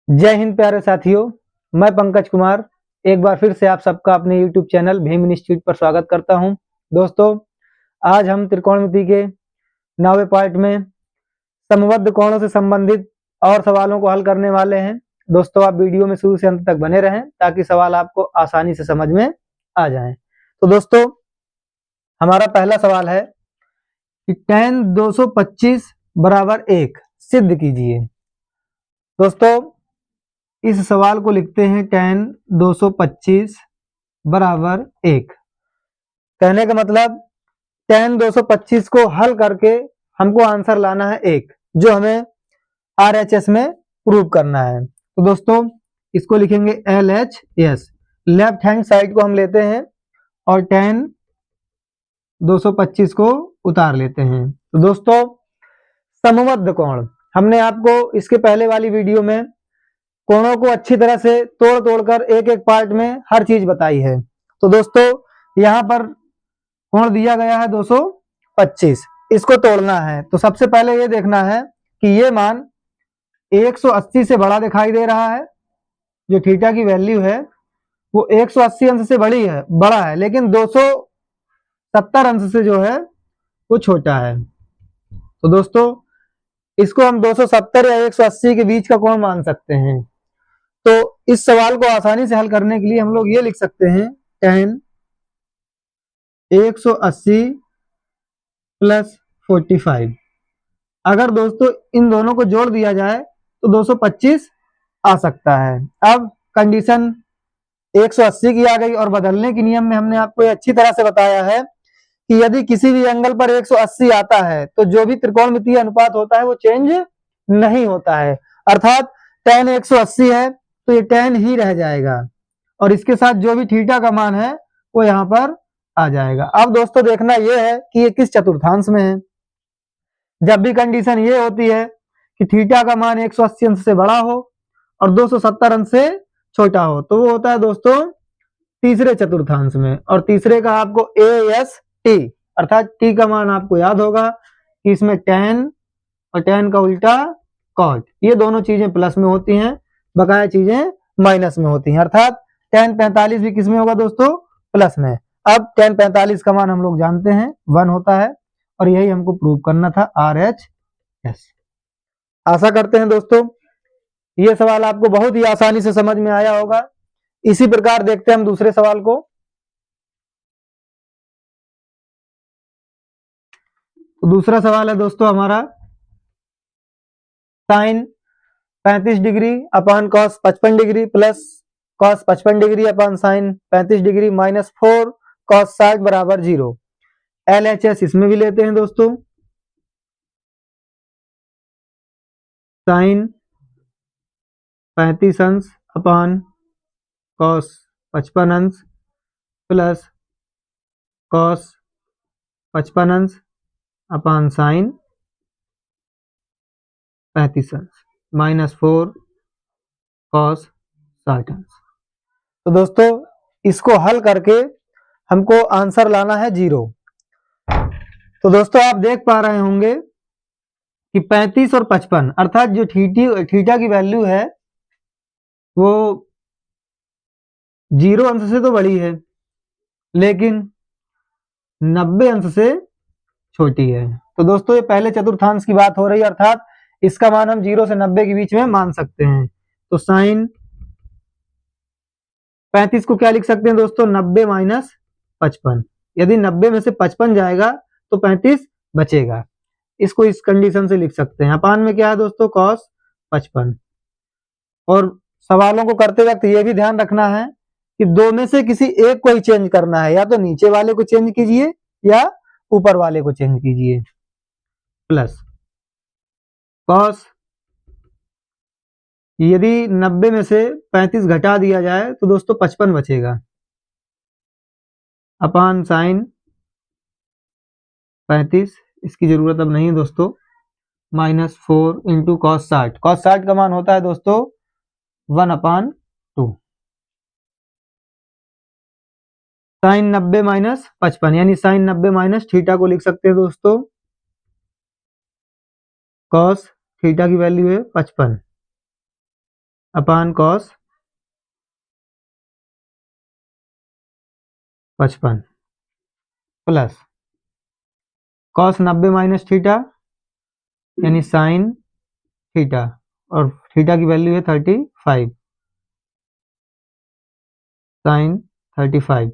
जय हिंद प्यारे साथियों, मैं पंकज कुमार एक बार फिर से आप सबका अपने YouTube चैनल भीम इंस्टीट्यूट पर स्वागत करता हूं। दोस्तों, आज हम त्रिकोणमिति के 9वें पार्ट में समबद्ध कोणों से संबंधित और सवालों को हल करने वाले हैं। दोस्तों, आप वीडियो में शुरू से अंत तक बने रहें ताकि सवाल आपको आसानी से समझ में आ जाएं। तो दोस्तों, हमारा पहला सवाल है कि tan 225 बराबर 1 सिद्ध कीजिए। दोस्तों, इस सवाल को लिखते हैं tan 225 बराबर 1। कहने का मतलब tan 225 को हल करके हमको आंसर लाना है 1, जो हमें RHS में प्रूव करना है। तो दोस्तों, इसको लिखेंगे LHS। लेफ्ट हैंड साइड को हम लेते हैं और tan 225 को उतार लेते हैं। तो दोस्तों, समबद्ध कोण, हमने आपको इसके पहले वाली वीडियो में कोणों को अच्छी तरह से तोड़ तोड़कर एक एक पार्ट में हर चीज बताई है। तो दोस्तों, यहाँ पर कोण दिया गया है 225, इसको तोड़ना है। तो सबसे पहले ये देखना है कि ये मान 180 से बड़ा दिखाई दे रहा है। जो थीटा की वैल्यू है वो 180 अंश से बड़ा है, लेकिन 270 अंश से जो है वो छोटा है। तो दोस्तों, इसको हम 270 या 180 के बीच का कोण मान सकते हैं। तो इस सवाल को आसानी से हल करने के लिए हम लोग ये लिख सकते हैं tan 180 प्लस 45। अगर दोस्तों इन दोनों को जोड़ दिया जाए तो 225 आ सकता है। अब कंडीशन 180 की आ गई और बदलने के नियम में हमने आपको ये अच्छी तरह से बताया है कि यदि किसी भी एंगल पर 180 आता है तो जो भी त्रिकोणमितीय अनुपात होता है वो चेंज नहीं होता है। अर्थात tan 180 है तो ये tan ही रह जाएगा और इसके साथ जो भी थीटा का मान है वो यहाँ पर आ जाएगा। अब दोस्तों, देखना ये है कि ये किस चतुर्थांश में है। जब भी कंडीशन ये होती है कि थीटा का मान 180 अंश से बड़ा हो और 270 अंश से छोटा हो, तो वो होता है दोस्तों तीसरे चतुर्थांश में। और तीसरे का आपको AST अर्थात t का मान आपको याद होगा कि इसमें tan और tan का उल्टा cot, ये दोनों चीजें प्लस में होती हैं, बकाया चीजें माइनस में होती हैं। अर्थात tan 45 भी किस में होगा दोस्तों? प्लस में। अब tan 45 का मान हम लोग जानते हैं 1 होता है और यही हमको प्रूव करना था RHS। आशा करते हैं दोस्तों ये सवाल आपको बहुत ही आसानी से समझ में आया होगा। इसी प्रकार देखते हैं हम दूसरे सवाल को। तो दूसरा सवाल है दोस्तों हमारा sine 35 degree upon cos 55 degree plus cos 55 degree upon sine 35 degree minus 4 cos 60 बराबर 0। LHS इसमें भी लेते हैं दोस्तों। साइन 35 अंश अपान कॉस 55 अंश प्लस कॉस 55 अंश अपान साइन 35 अंश माइनस 4 कॉस 60 अंश। तो दोस्तों, इसको हल करके हमको आंसर लाना है 0। तो दोस्तों, आप देख पा रहे होंगे कि 35 और 55 अर्थात जो थीटा की वैल्यू है वो 0 अंश से तो बड़ी है लेकिन 90 अंश से छोटी है। तो दोस्तों, ये पहले चतुर्थांश की बात हो रही है, अर्थात इसका मान हम 0 से 90 के बीच में मान सकते हैं। तो साइन 35 को क्या लिख सकते हैं दोस्तों? 90 माइनस 55। यदि 90 में से 55 जाएगा तो 35 बचेगा। इसको इस कंडीशन से लिख सकते हैं। अपान में क्या है दोस्तों? कॉस 55। और सवालों को करते वक्त ये भी ध्यान रखना है कि दो में से किसी एक को ही चेंज करना है, या तो नीचे वाले को चेंज कीजिए या ऊपर वाले को चेंज कीजिए। प्लस कॉस, यदि 90 में से 35 घटा दिया जाए तो दोस्तों 55 बचेगा। अपान साइन 35, इसकी जरूरत अब नहीं है दोस्तों, माइनस 4 इंटू कॉस 60। कॉस 60 का मान होता है दोस्तों 1/2। साइन 90 माइनस 55 यानी साइन 90 माइनस थीटा को लिख सकते हैं दोस्तों। कॉस थीटा की वैल्यू है 55 अपान cos 55 plus cos 90 minus theta यानी साइन थीटा, और थीटा की वैल्यू है 35, साइन 35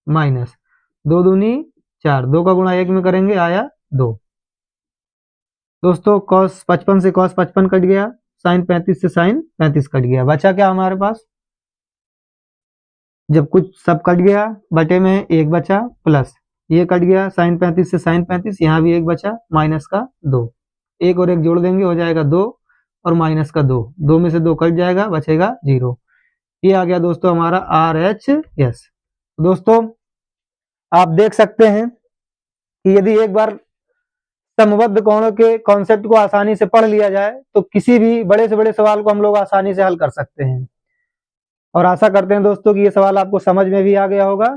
माइनस 2 दूनी 4, 2 का गुणा 1 में करेंगे आया 2। दोस्तों कॉस 55 से कॉस 55 कट गया, साइन 35 से साइन 35 कट गया, बचा क्या हमारे पास? जब कुछ सब कट गया बटे में 1 बचा, प्लस ये कट गया साइन 35 से साइन 35, यहाँ भी 1 बचा, माइनस का 2, 1 और 1 जोड़ देंगे हो जाएगा 2, और माइनस का 2, 2 में से 2 कट जाएगा, बचेगा 0। ये आ गया दोस्तों हमारा RHS। दोस्तों आप देख सकते हैं कि यदि एक बार समबद्ध कोणों के कॉन्सेप्ट को आसानी से पढ़ लिया जाए तो किसी भी बड़े से बड़े सवाल को हम लोग आसानी से हल कर सकते हैं। और आशा करते हैं दोस्तों कि ये सवाल आपको समझ में भी आ गया होगा।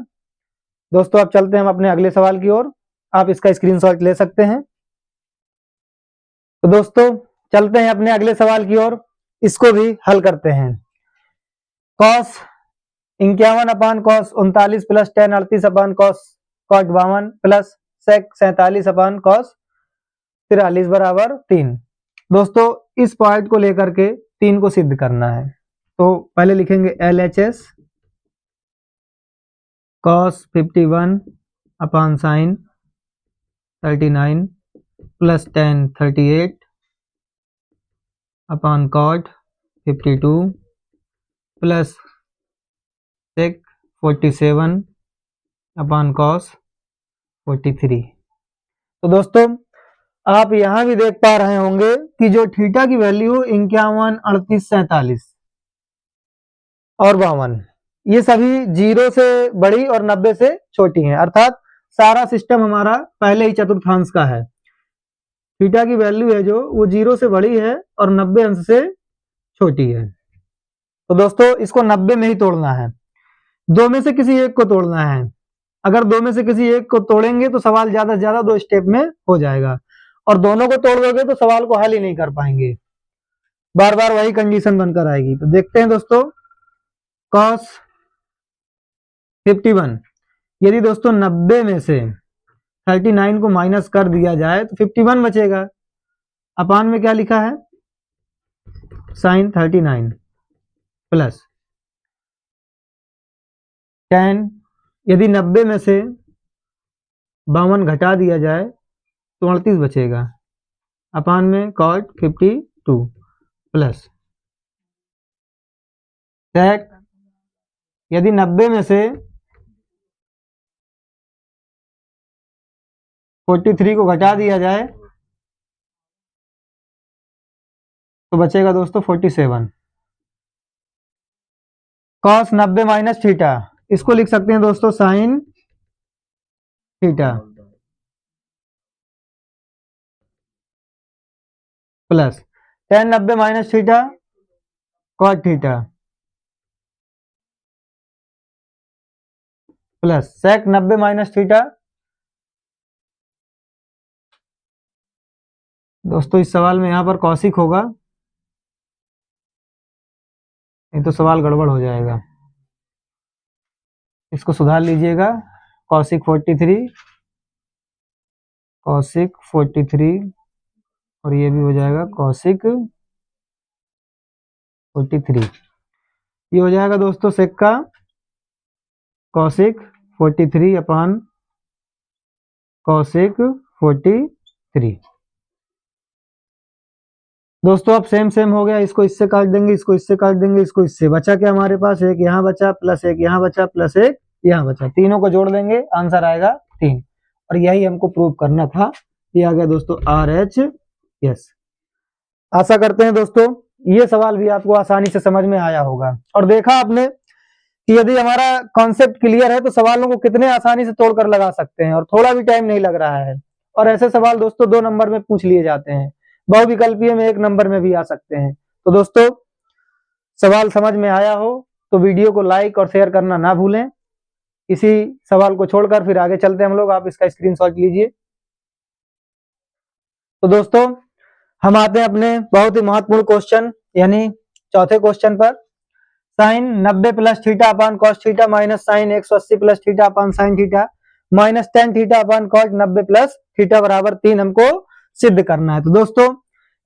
दोस्तों अब चलते हैं हम अपने अगले सवाल की ओर, आप इसका स्क्रीनशॉट ले सकते हैं। तो दोस्तों चलते हैं अपने अगले सवाल की ओर, इसको भी हल करते हैं। Cos 51 upon cos 39 plus ten 38 upon cos cot 52 plus sec 47 upon cos 43 बराबर 3। दोस्तों इस पॉइंट को लेकर के 3 को सिद्ध करना है, तो पहले लिखेंगे LHS cos 51 upon sine 39 plus ten 38 upon cot 52 plus sec 47 upon cos 43। तो दोस्तों आप यहां भी देख पा रहे होंगे कि जो थीटा की वैल्यू 51, 38, 47 और 52 ये सभी 0 से बड़ी और 90 से छोटी हैं, अर्थात सारा सिस्टम हमारा पहले ही चतुर्थांश का है। थीटा की वैल्यू है जो वो 0 से बड़ी है और 90 अंश से छोटी है। तो दोस्तों इसको 90 में ही तोड़ना है, 2 में से किसी एक को तोड़ना है। अगर 2 में से किसी एक को तोड़ेंगे तो सवाल ज्यादा से ज्यादा 2 स्टेप में हो जाएगा, और दोनों को तोड़ दोगे तो सवाल को हल ही नहीं कर पाएंगे, बार बार वही कंडीशन बनकर आएगी। तो देखते हैं दोस्तों कॉस 51, यदि दोस्तों 90 में से 39 को माइनस कर दिया जाए तो 51 बचेगा। अपान में क्या लिखा है? साइन 39 प्लस टेन, यदि 90 में से 52 घटा दिया जाए तो 38 बचेगा। अपान में कॉट 52 प्लस सेक, यदि 90 में से 43 को घटा दिया जाए तो बचेगा दोस्तों 47। कॉस 90 माइनस थीटा, इसको लिख सकते हैं दोस्तों sine theta plus tan 90 minus theta cot theta plus sec 90 minus theta. दोस्तों इस सवाल में यहां पर कौशिक होगा, नहीं तो सवाल गड़बड़ हो जाएगा, इसको सुधार लीजिएगा। कौशिक 43, कौशिक 43 और ये भी हो जाएगा कौशिक 43। ये हो जाएगा दोस्तों सेक का कौशिक 43 अपान कौशिक 43। दोस्तों अब सेम सेम हो गया, इसको इससे काट देंगे, इसको इससे काट देंगे, इसको इससे, बचा क्या हमारे पास? एक यहाँ बचा प्लस एक यहाँ बचा प्लस एक यहाँ बचा, तीनों को जोड़ देंगे आंसर आएगा 3, और यही हमको प्रूव करना था। ये आ गया दोस्तों RHS। आशा करते हैं दोस्तों ये सवाल भी आपको आसानी से समझ में आया होगा, और देखा आपने कि यदि हमारा कॉन्सेप्ट क्लियर है तो सवालों को कितने आसानी से तोड़कर लगा सकते हैं, और थोड़ा भी टाइम नहीं लग रहा है। और ऐसे सवाल दोस्तों 2 नंबर में पूछ लिए जाते हैं, बहुविकल्पीय में 1 नंबर में भी आ सकते हैं। तो दोस्तों सवाल समझ में आया हो तो वीडियो को लाइक और शेयर करना ना भूलें। इसी सवाल को छोड़कर फिर आगे चलते हैं हम लोग, आप इसका स्क्रीनशॉट लीजिए। तो दोस्तों हम आते हैं अपने बहुत ही महत्वपूर्ण क्वेश्चन यानी चौथे क्वेश्चन पर sine 90 plus theta upon cos theta minus sine 180 plus theta upon sine theta minus tan theta upon cos 90 plus theta बराबर 3 हमको सिद्ध करना है। तो दोस्तों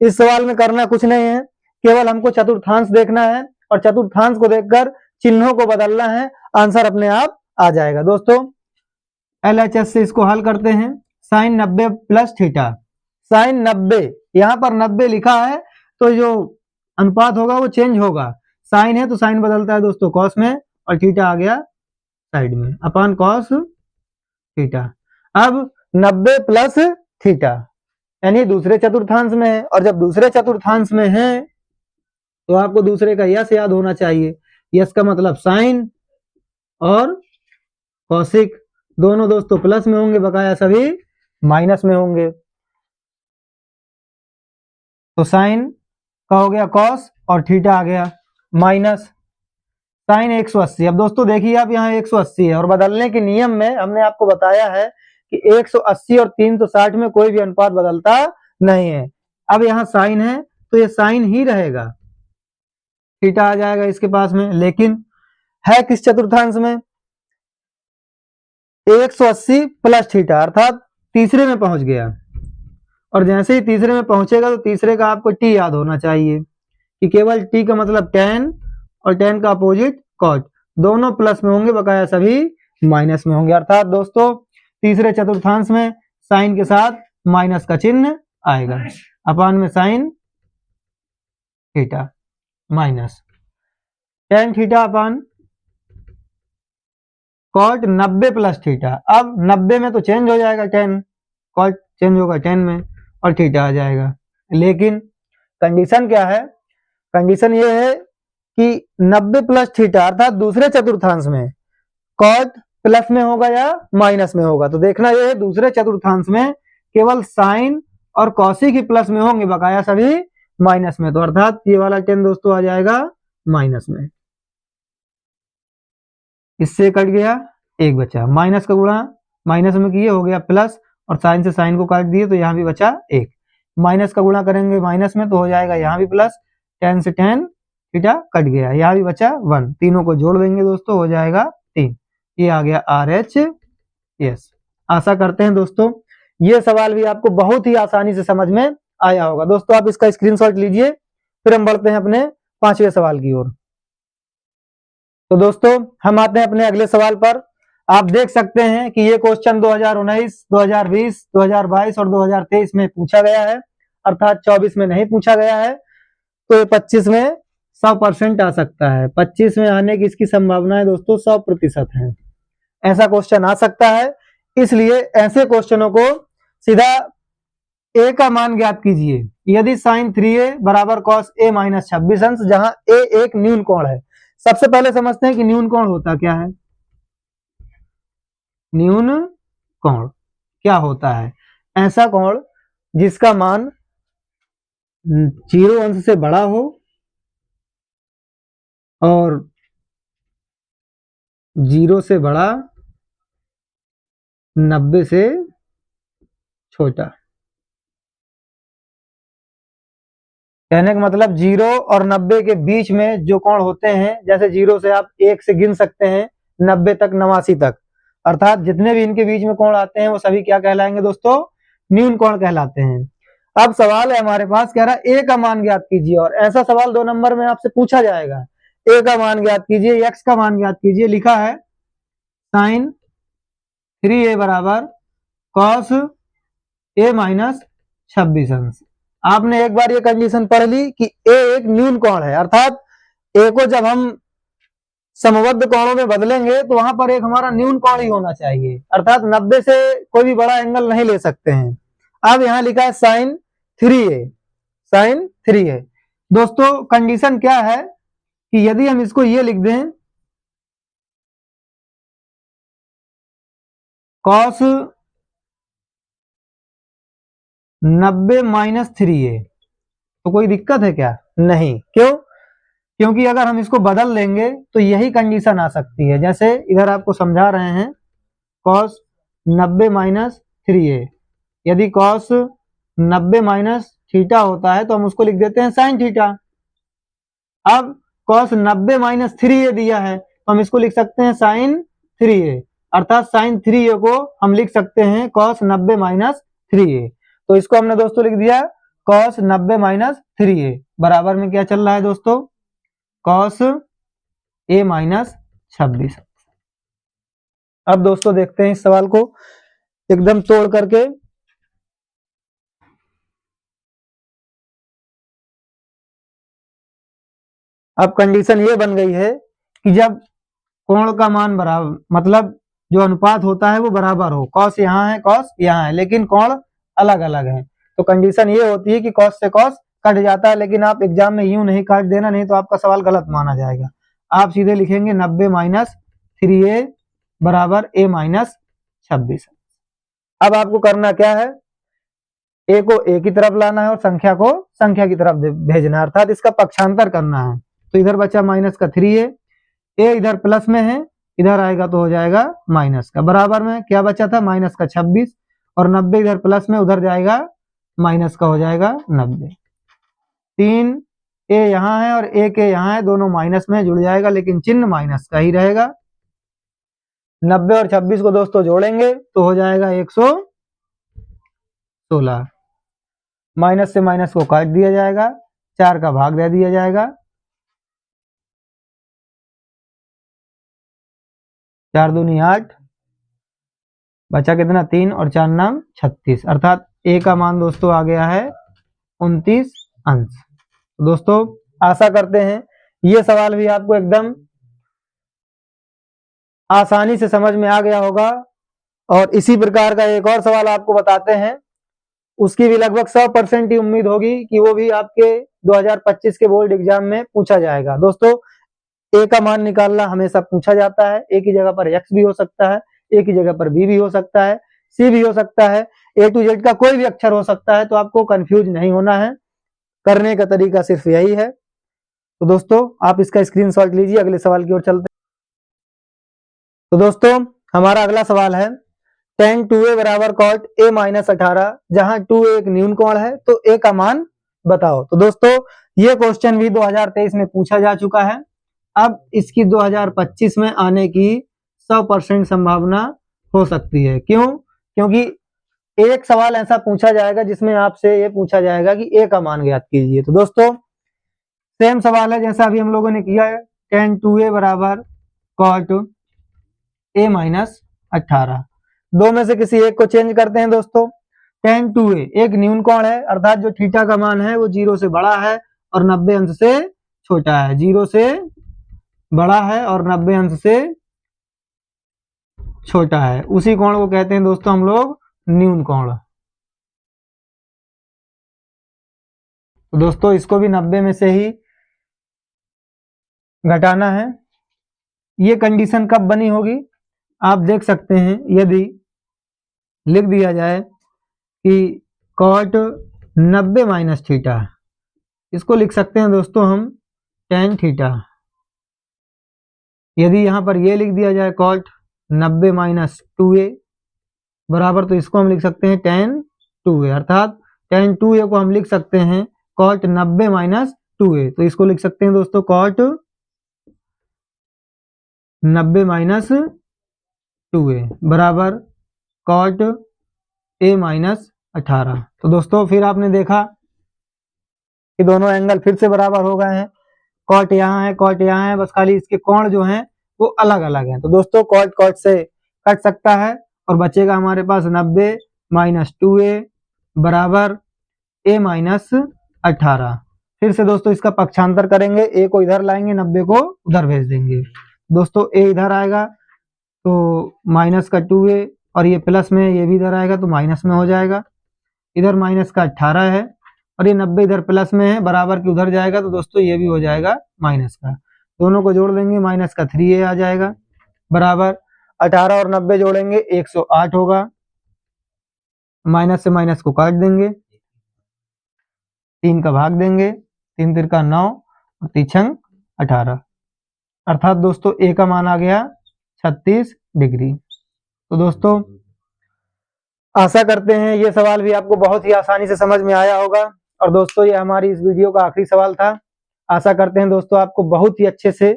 इस सवाल में करना कुछ नहीं है, केवल हमको चतुर्थांश देखना है और चतुर्थांश को देखकर चिन्हों को बदलना है, आंसर अपने आप आ जाएगा। दोस्तों LHS से इसको हल करते हैं। साइन 90 प्लस थीटा, साइन 90, यहाँ पर 90 लिखा है तो जो अनुपात होगा वो चेंज होगा, साइन है तो साइन बदलता है दोस्तों कॉस में, और थीटा आ गया साइड में अपान कॉस थीटा। अब 90 प्लस थीटा यानी दूसरे चतुर्थांश में है, और जब दूसरे चतुर्थांश में है तो आपको दूसरे का यश याद होना चाहिए। यश का मतलब साइन और कौशिक दोनों दोस्तों प्लस में होंगे, बकाया सभी माइनस में होंगे। तो साइन का हो गया कॉस और थीटा आ गया माइनस साइन 180। अब दोस्तों देखिए आप यहाँ 180 है और बदलने के नियम में हमने आपको बताया है कि 180 और 360 में कोई भी अनुपात बदलता नहीं है। अब यहाँ साइन है तो ये साइन ही रहेगा, थीटा आ जाएगा इसके पास में, लेकिन है किस चतुर्थांश में 180 प्लस थीटा अर्थात तीसरे में पहुंच गया, और जैसे ही तीसरे में पहुंचेगा तो तीसरे का आपको टी याद होना चाहिए कि केवल टी का मतलब टेन और टेन का अपोजिट कॉट, दोनों प्लस में होंगे, बकाया सभी माइनस में होंगे। अर्थात दोस्तों तीसरे चतुर्थांश में साइन के साथ माइनस का चिन्ह आएगा, अपान में sine theta minus tan theta upon cot 90 plus theta. अब 90 में तो चेंज हो जाएगा टेन, कॉट चेंज होगा टेन में और थीटा आ जाएगा, लेकिन कंडीशन क्या है, कंडीशन ये है कि 90 प्लस थीटा अर्थात दूसरे चतुर्थांश में कॉट प्लस में होगा या माइनस में होगा। तो देखना यह है दूसरे चतुर्थांश में केवल साइन और कॉसिक ही प्लस में होंगे, बकाया सभी माइनस में, तो अर्थात ये वाला टेन दोस्तों आ जाएगा माइनस में। इससे कट गया एक बचा, माइनस का गुणा माइनस में किए हो गया प्लस, और साइन से साइन को काट दिए तो यहाँ भी बचा एक, माइनस का गुणा करेंगे माइनस में तो हो जाएगा यहाँ भी प्लस, टेन से टेन थीटा कट गया, यहाँ भी बचा वन, तीनों को जोड़ देंगे दोस्तों हो जाएगा 3, ये आ गया RHS। आशा करते हैं दोस्तों ये सवाल भी आपको बहुत ही आसानी से समझ में आया होगा। दोस्तों आप इसका स्क्रीनशॉट लीजिए, फिर हम बढ़ते हैं अपने 5वें सवाल की ओर। तो दोस्तों हम आते हैं अपने अगले सवाल पर। आप देख सकते हैं कि ये क्वेश्चन 2019, 2020, 2022 और 2023 में पूछा गया है, अर्थात 24 में नहीं पूछा गया है, तो ये 25 में 100% आ सकता है। 25 में आने की इसकी संभावनाएं दोस्तों 100% है, ऐसा क्वेश्चन आ सकता है। इसलिए ऐसे क्वेश्चनों को सीधा ए का मान ज्ञात कीजिए। यदि साइन 3a बराबर कॉस a माइनस 26 अंश, जहां a एक न्यून कोण है। सबसे पहले समझते हैं कि न्यून कोण होता क्या है। न्यून कोण क्या होता है, ऐसा कोण जिसका मान 0 अंश से बड़ा हो और 0 से बड़ा 90 से छोटा। कहने का मतलब 0 और 90 के बीच में जो कोण होते हैं, जैसे 0 से आप 1 से गिन सकते हैं 90 तक 89 तक, अर्थात जितने भी इनके बीच में कोण आते हैं वो सभी क्या कहलाएंगे दोस्तों, न्यून कोण कहलाते हैं। अब सवाल है हमारे पास, कह रहा है ए का मान ज्ञात कीजिए, और ऐसा सवाल 2 नंबर में आपसे पूछा जाएगा। ए का मान ज्ञात कीजिए, एक्स का मान ज्ञात कीजिए। लिखा है साइन 3a बराबर कॉस a माइनस 26 अंश। आपने एक बार ये कंडीशन पढ़ ली कि a एक न्यून कोण है, अर्थात a को जब हम समबद्ध कोणों में बदलेंगे तो वहां पर एक हमारा न्यून कोण ही होना चाहिए, अर्थात 90 से कोई भी बड़ा एंगल नहीं ले सकते हैं। अब यहां लिखा है साइन 3a, साइन 3a। दोस्तों कंडीशन क्या है कि यदि हम इसको ये लिख दें कॉस 90 माइनस 3a, तो कोई दिक्कत है क्या, नहीं। क्यों, क्योंकि अगर हम इसको बदल देंगे तो यही कंडीशन आ सकती है, जैसे इधर आपको समझा रहे हैं कॉस 90 माइनस 3a, यदि कॉस 90 माइनस थीटा होता है तो हम उसको लिख देते हैं साइन थीटा, अब cos 90 माइनस 3a दिया है तो हम इसको लिख सकते हैं sin 3a, अर्थात sin 3a को हम लिख सकते हैं cos 90 माइनस 3a। तो इसको हमने दोस्तों लिख दिया cos 90 माइनस 3a बराबर में क्या चल रहा है दोस्तों, cos a माइनस 26। अब दोस्तों देखते हैं इस सवाल को एकदम तोड़ करके। अब कंडीशन ये बन गई है कि जब कोण का मान बराबर, मतलब जो अनुपात होता है वो बराबर हो, कॉस यहाँ है कॉस यहाँ है लेकिन कोण अलग अलग है, तो कंडीशन ये होती है कि कॉस से कॉस कट जाता है। लेकिन आप एग्जाम में यूं नहीं काट देना, नहीं तो आपका सवाल गलत माना जाएगा। आप सीधे लिखेंगे 90 माइनस 3a बराबर a माइनस 26। अब आपको करना क्या है, a को a की तरफ लाना है और संख्या को संख्या की तरफ भेजना है, अर्थात इसका पक्षांतर करना है। तो इधर बचा माइनस का 3a, a इधर प्लस में है, इधर आएगा तो हो जाएगा माइनस का, बराबर में क्या बचा था माइनस का 26 और 90 इधर प्लस में, उधर जाएगा माइनस का, हो जाएगा 90। 3 a यहाँ है और a के यहाँ है, दोनों माइनस में जुड़ जाएगा लेकिन चिन्ह माइनस का ही रहेगा। 90 और 26 को दोस्तों जोड़ेंगे तो हो जाएगा 116। माइनस से माइनस को काट दिया जाएगा, 4 का भाग दे दिया जाएगा, 4 दूनी 8, बचा कितना 3 और 4 नाम 36, अर्थात a का मान दोस्तों आ गया है 29 अंश। तो दोस्तों आशा करते हैं ये सवाल भी आपको एकदम आसानी से समझ में आ गया होगा। और इसी प्रकार का एक और सवाल आपको बताते हैं, उसकी भी लगभग 100% ही उम्मीद होगी कि वो भी आपके 2025 के बोर्ड एग्जाम में पूछा जाएगा। दोस्तों a का मान निकालना हमेशा पूछा जाता है, a की जगह पर x भी हो सकता है, a की जगह पर b भी हो सकता है, c भी हो सकता है, a to z का कोई भी अक्षर हो सकता है। तो आपको कंफ्यूज नहीं होना है, करने का तरीका सिर्फ यही है। तो दोस्तों आप इसका स्क्रीनशॉट लीजिए, अगले सवाल की ओर चलते हैं। तो दोस्तों हमारा अगला सवाल है tan 2a बराबर cot a माइनस 18, जहां 2a एक न्यून कोण है तो a का मान बताओ। तो दोस्तों ये क्वेश्चन भी 2023 में पूछा जा चुका है, अब इसकी 2025 में आने की 100% संभावना हो सकती है। क्यों? क्योंकि एक सवाल ऐसा पूछा जाएगा जिसमें आपसे ये पूछा जाएगा कि a का मान ज्ञात कीजिए। तो दोस्तों सेम सवाल है जैसा अभी हम लोगों ने किया है, tan 2a बराबर cot a माइनस 18, दो में से किसी एक को चेंज करते हैं। दोस्तों tan 2a एक न्यून कोण है, अर्थात जो थीटा का मान है वो 0 से बड़ा है और 90 अंश से छोटा है, 0 से बड़ा है और 90 अंश से छोटा है, उसी कोण को कहते हैं दोस्तों हम लोग न्यून कोण। तो दोस्तों इसको भी 90 में से ही घटाना है। ये कंडीशन कब बनी होगी आप देख सकते हैं, यदि लिख दिया जाए कि cot 90 माइनस थीटा, इसको लिख सकते हैं दोस्तों हम tan थीटा। यदि यहां पर ये लिख दिया जाए cot 90 माइनस 2a बराबर, तो इसको हम लिख सकते हैं tan 2a, अर्थात tan 2a को हम लिख सकते हैं cot 90 माइनस 2a। तो इसको लिख सकते हैं दोस्तों cot 90 माइनस 2a बराबर cot a माइनस 18। तो दोस्तों फिर आपने देखा कि दोनों एंगल फिर से बराबर हो गए हैं, cot यहाँ है cot यहाँ है, बस खाली इसके कोण जो हैं वो अलग अलग हैं। तो दोस्तों cot cot से कट सकता है और बचेगा हमारे पास 90 माइनस 2a बराबर a माइनस 18। फिर से दोस्तों इसका पक्षांतर करेंगे, a को इधर लाएंगे, 90 को उधर भेज देंगे। दोस्तों a इधर आएगा तो माइनस का 2a और ये प्लस में, ये भी इधर आएगा तो माइनस में हो जाएगा, इधर माइनस का 18 है और ये 90 इधर प्लस में है, बराबर की उधर जाएगा तो दोस्तों ये भी हो जाएगा माइनस का, दोनों को जोड़ देंगे माइनस का 3a आ जाएगा बराबर 18 और 90 जोड़ेंगे 108 होगा, माइनस से माइनस को काट देंगे, 3 का भाग देंगे, 3 तिरका 9 और 3 18, अर्थात दोस्तों a का मान आ गया 36 डिग्री। तो दोस्तों आशा करते हैं ये सवाल भी आपको बहुत ही आसानी से समझ में आया होगा। और दोस्तों ये हमारी इस वीडियो का आखिरी सवाल था। आशा करते हैं दोस्तों आपको बहुत ही अच्छे से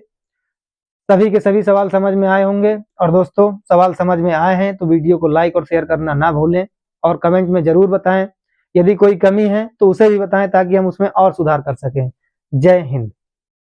सभी के सभी सवाल समझ में आए होंगे। और दोस्तों सवाल समझ में आए हैं तो वीडियो को लाइक और शेयर करना ना भूलें और कमेंट में जरूर बताएं। यदि कोई कमी है तो उसे भी बताएं ताकि हम उसमें और सुधार कर सकें। जय हिंद।